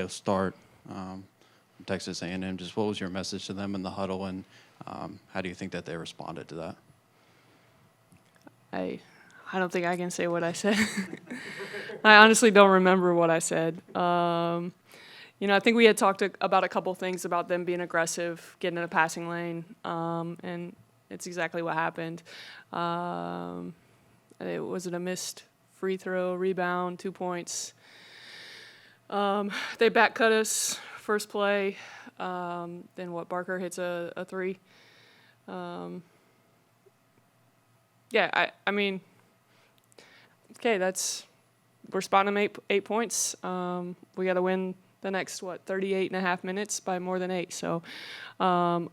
start from Texas A&M. Just what was your message to them in the huddle, and how do you think that they responded to that? I don't think I can say what I said. I honestly don't remember what I said. I think we had talked about a couple things about them being aggressive, getting in a passing lane, and it's exactly what happened. Was it a missed free throw, rebound, 2 points? They back cut us first play. Then Barker hits a three. I mean, okay, we're spotting them 8 points. We got to win the next 38 and a half minutes by more than 8. So a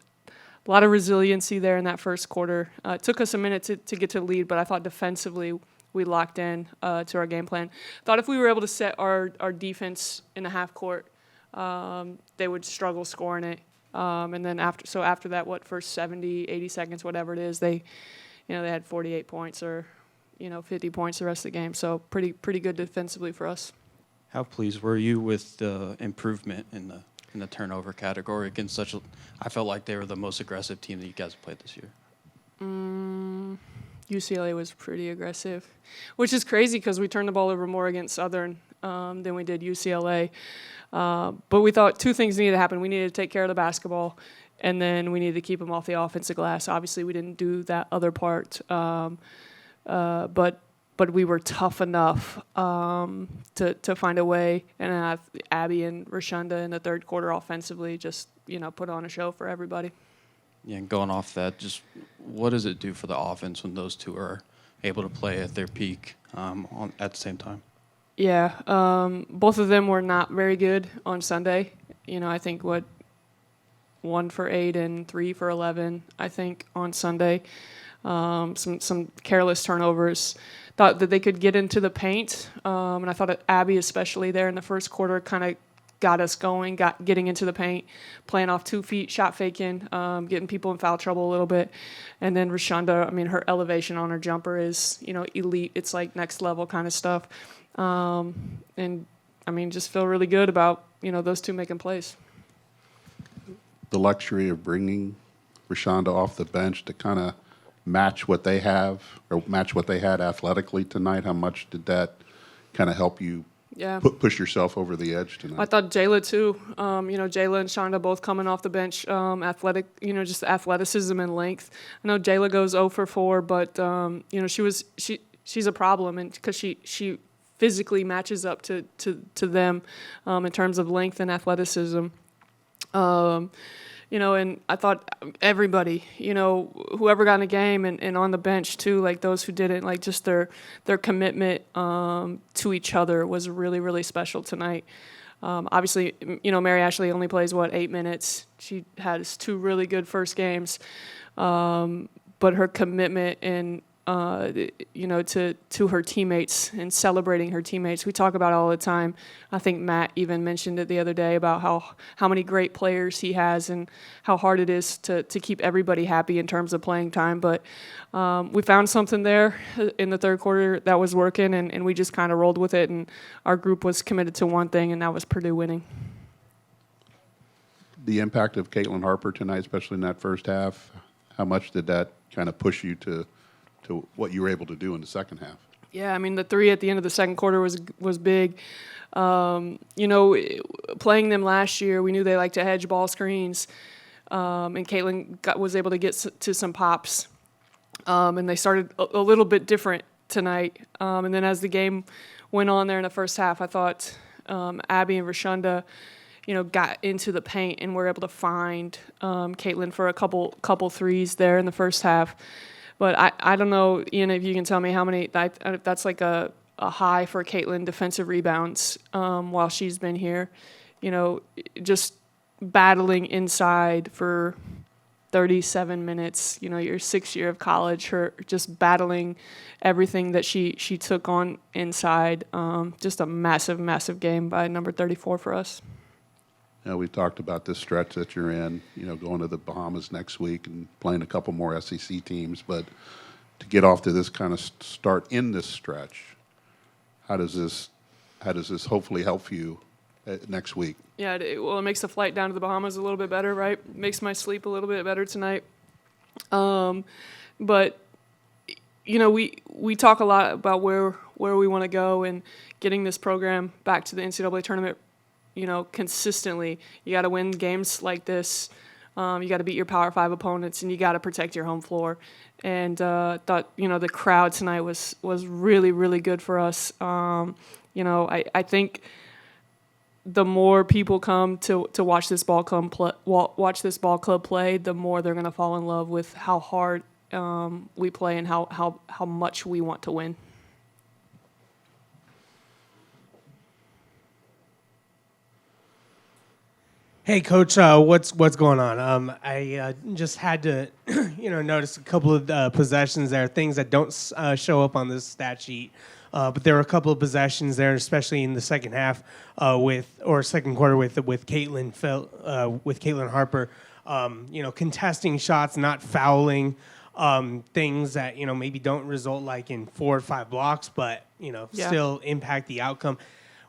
lot of resiliency there in that first quarter. It took us a minute to get to the lead, but I thought defensively we locked in to our game plan. Thought if we were able to set our defense in the half court, they would struggle scoring it. And then after that, first 70, 80 seconds, whatever it is, they had 48 points or 50 points the rest of the game. So pretty good defensively for us. How pleased were you with the improvement in the turnover category against I felt like they were the most aggressive team that you guys played this year. UCLA was pretty aggressive, which is crazy because we turned the ball over more against Southern than we did UCLA. But we thought two things needed to happen. We needed to take care of the basketball, and then we needed to keep them off the offensive glass. Obviously, we didn't do that other part, but we were tough enough to find a way. And Abby and Rashanda in the third quarter offensively just put on a show for everybody. Yeah, and going off that, just what does it do for the offense when those two are able to play at their peak at the same time? Yeah, both of them were not very good on Sunday. I think 1 for 8 and 3 for 11, I think, on Sunday. Some careless turnovers. Thought that they could get into the paint, and I thought that Abby, especially there in the first quarter, kind of got us going, getting into the paint, playing off 2 feet, shot faking, getting people in foul trouble a little bit. And then Rashanda, her elevation on her jumper is, elite. It's like next level kind of stuff. Just feel really good about, those two making plays. The luxury of bringing Rashanda off the bench to kind of match what they have or match what they had athletically tonight, how much did that kind of help you push yourself over the edge tonight? I thought Jayla too. Jayla and Shonda both coming off the bench, athletic, just athleticism and length. I know Jayla goes 0 for 4, but she's a problem, and because she physically matches up to them in terms of length and athleticism. And I thought everybody, whoever got in the game and on the bench too, like those who didn't, like just their commitment to each other was really, really special tonight. Obviously, Mary Ashley only plays, 8 minutes. She has 2 really good first games. But her commitment and, to her teammates and celebrating her teammates. We talk about it all the time. I think Matt even mentioned it the other day about how many great players he has and how hard it is to keep everybody happy in terms of playing time. But we found something there in the third quarter that was working, and we just kind of rolled with it. And our group was committed to one thing, and that was Purdue winning. The impact of Kaitlin Harper tonight, especially in that first half, how much did that kind of push you to what you were able to do in the second half? Yeah, the 3 at the end of the second quarter was big. Playing them last year, we knew they like to hedge ball screens, and Caitlin was able to get to some pops, and they started a little bit different tonight. And then as the game went on there in the first half, I thought Abby and Rashanda, got into the paint and were able to find Caitlin for a couple threes there in the first half. But I don't know, Ian, if you can tell me how many, that's like a high for Caitlin defensive rebounds while she's been here. Just battling inside for 37 minutes, your 6th year of college, her just battling everything that she took on inside. Just a massive, massive game by number 34 for us. We've talked about this stretch that you're in, going to the Bahamas next week and playing a couple more SEC teams. But to get off to this kind of start in this stretch, how does this hopefully help you next week. Yeah, it makes the flight down to the Bahamas a little bit better, right? Makes my sleep a little bit better tonight. But we talk a lot about where we want to go and getting this program back to the NCAA tournament. Consistently, you got to win games like this. You got to beat your Power 5 opponents, and you got to protect your home floor. And thought the crowd tonight was really, really good for us. I think the more people come to watch this ball club play, the more they're going to fall in love with how hard we play and how much we want to win. Hey, Coach, what's going on? I just had to, notice a couple of possessions there, things that don't show up on this stat sheet. But there were a couple of possessions there, especially in the second half second quarter with Kaitlin Harper. Contesting shots, not fouling, things that maybe don't result like in 4 or 5 blocks, but still impact the outcome.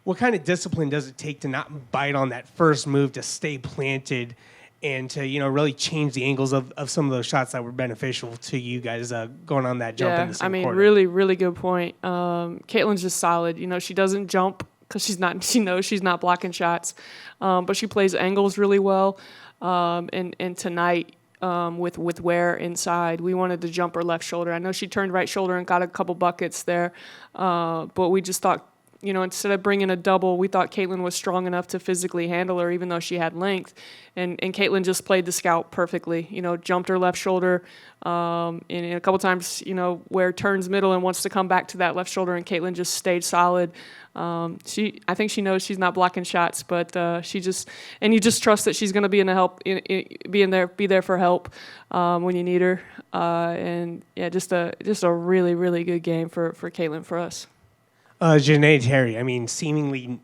What kind of discipline does it take to not bite on that first move, to stay planted, and to really change the angles of some of those shots that were beneficial to you guys going on that jump in the second quarter? Really, really good point. Caitlin's just solid. She doesn't jump because she knows she's not blocking shots, but she plays angles really well. And tonight, with Ware inside, we wanted to jump her left shoulder. I know she turned right shoulder and got a couple buckets there, but we just thought, instead of bringing a double, we thought Caitlyn was strong enough to physically handle her, even though she had length. And Caitlyn just played the scout perfectly. Jumped her left shoulder, and a couple times, Ware turns middle and wants to come back to that left shoulder, and Caitlyn just stayed solid. I think she knows she's not blocking shots, but you just trust that she's going to be be there for help when you need her. Just a really, really good game for Caitlyn for us. Jana Terry, seemingly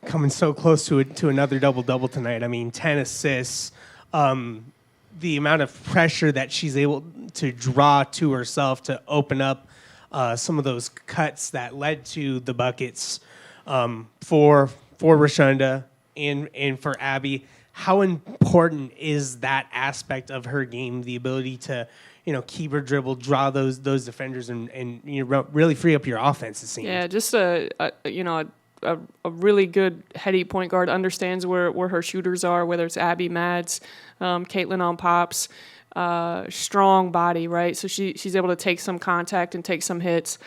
coming so close to another double-double tonight. 10 assists. The amount of pressure that she's able to draw to herself to open up some of those cuts that led to the buckets for Rashanda and for Abby. How important is that aspect of her game, the ability to keep her dribble, draw those defenders, and really free up your offense, it seems? Yeah, just a really good heady point guard, understands where her shooters are, whether it's Abby, Mads, Caitlyn on pops, strong body, right? So she's able to take some contact and take some hits.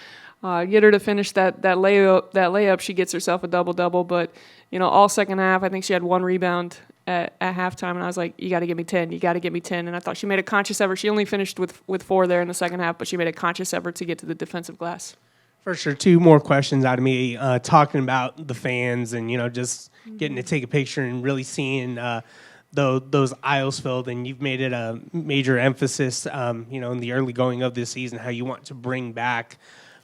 Get her to finish that layup, she gets herself a double-double, but all second half, I think she had 1 rebound at halftime, and I was like, you got to give me 10. You got to give me 10. And I thought she made a conscious effort. She only finished with 4 there in the second half, but she made a conscious effort to get to the defensive glass. For sure. 2 more questions out of me, talking about the fans and, just getting to take a picture and really seeing those aisles filled. And you've made it a major emphasis, in the early going of this season, how you want to bring back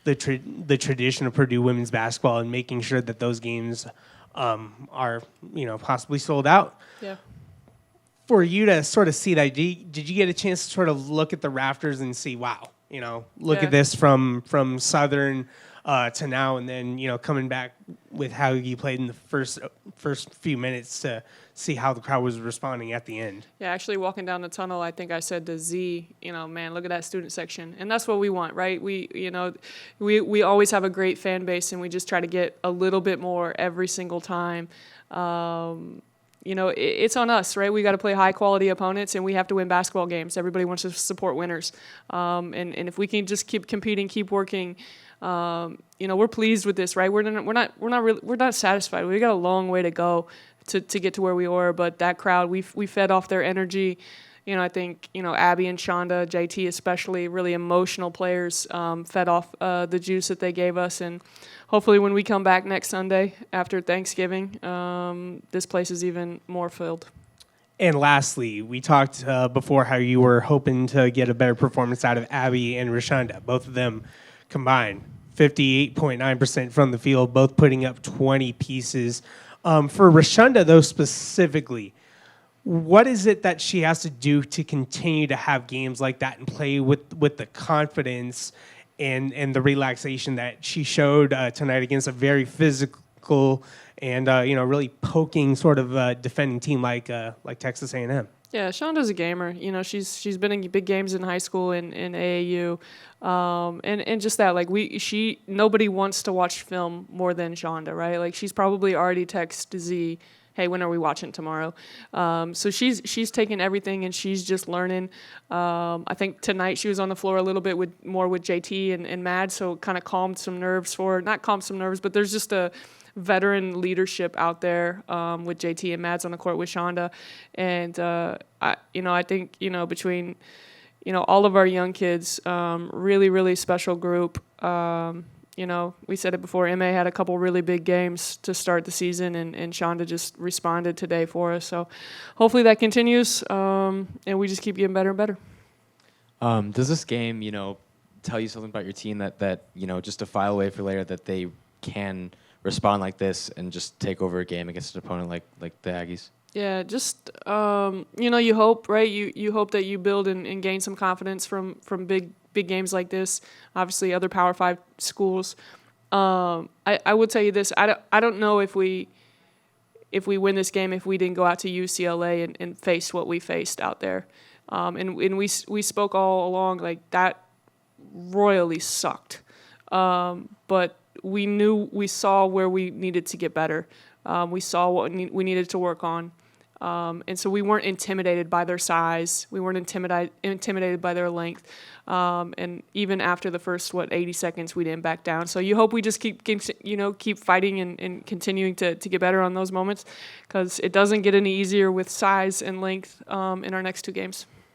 the tradition of Purdue women's basketball and making sure that those games are possibly sold out. Yeah. For you to sort of see that, did you get a chance to sort of look at the rafters and see, wow, look at this from Southern to now, and then coming back with how you played in the first few minutes to see how the crowd was responding at the end? Yeah, actually walking down the tunnel, I think I said to Z, man, look at that student section, and that's what we want, right? We always have a great fan base, and we just try to get a little bit more every single time. It's on us, right? We got to play high quality opponents, and we have to win basketball games. Everybody wants to support winners, and if we can just keep competing, keep working, we're pleased with this, right? We're not satisfied. We got a long way to go to get to where we were, but that crowd, we fed off their energy. I think Abby and Shonda, JT especially, really emotional players, fed off the juice that they gave us, and hopefully when we come back next Sunday after Thanksgiving, this place is even more filled. And lastly, we talked before how you were hoping to get a better performance out of Abby and Rashanda. Both of them combined, 58.9% from the field, both putting up 20 pieces. For Rashanda, though, specifically, what is it that she has to do to continue to have games like that and play with the confidence and the relaxation that she showed tonight against a very physical and really poking sort of a defending team like Texas A&M. Yeah, Shonda's a gamer. You know, she's been in big games in high school and in AAU, and just that, like nobody wants to watch film more than Shonda, right? Like she's probably already texted Z, hey, when are we watching tomorrow? So she's taking everything and she's just learning. I think tonight she was on the floor a little bit with JT and Mad, so it kind of calmed some nerves for her. Not calmed some nerves, but there's just a veteran leadership out there with JT and Mads on the court with Shonda, and I think between all of our young kids, really special group. We said it before. MA had a couple really big games to start the season, and Shonda just responded today for us. So hopefully that continues, and we just keep getting better and better. Does this game, tell you something about your team that just a file away for later that they can respond like this and just take over a game against an opponent like the Aggies? Yeah, just you hope, right? You hope that you build and gain some confidence from big games like this. Obviously, other Power 5 schools. I would tell you this: I don't know if we win this game if we didn't go out to UCLA and face what we faced out there, and we spoke all along like that royally sucked, but we saw where we needed to get better. We saw what we needed to work on. And so we weren't intimidated by their size. We weren't intimidated by their length. And even after the first, 80 seconds, we didn't back down. So you hope we just keep fighting and continuing to get better on those moments, because it doesn't get any easier with size and length in our next two games.